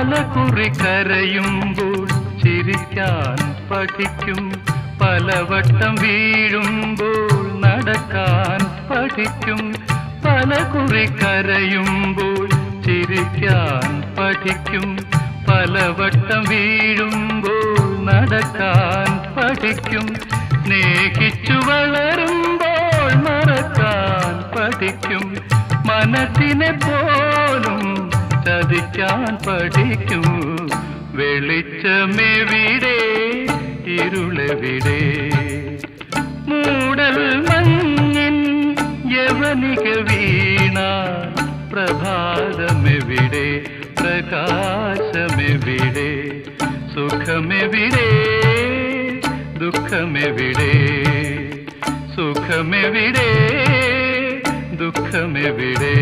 പലകുറി കരയുമ്പോൾ ചിരിക്കാൻ പഠിക്കും, പലവട്ടം വീഴുമ്പോൾ നടക്കാൻ പഠിക്കും. പലകുറി കരയുമ്പോൾ ചിരിക്കാൻ പഠിക്കും, പലവട്ടം വീഴുമ്പോൾ നടക്കാൻ പഠിക്കും. സ്നേഹിച്ചു വളരുമ്പോൾ മറക്കാൻ പഠിക്കും, മനസ്സിനെ പോലും ചതിക്കാൻ പഠിക്കും. വെളിച്ചമെവിടെ ഇരുളെവിടെ, മൂടൽ മഞ്ഞിൻ യവനിക വീണ പ്രഭാതമെവിടെ, പ്രകാശമെവിടെ, സുഖമെവിടെ ദുഃഖമെവിടെ, സുഖമെവിടെ ദുഃഖമെവിടെ.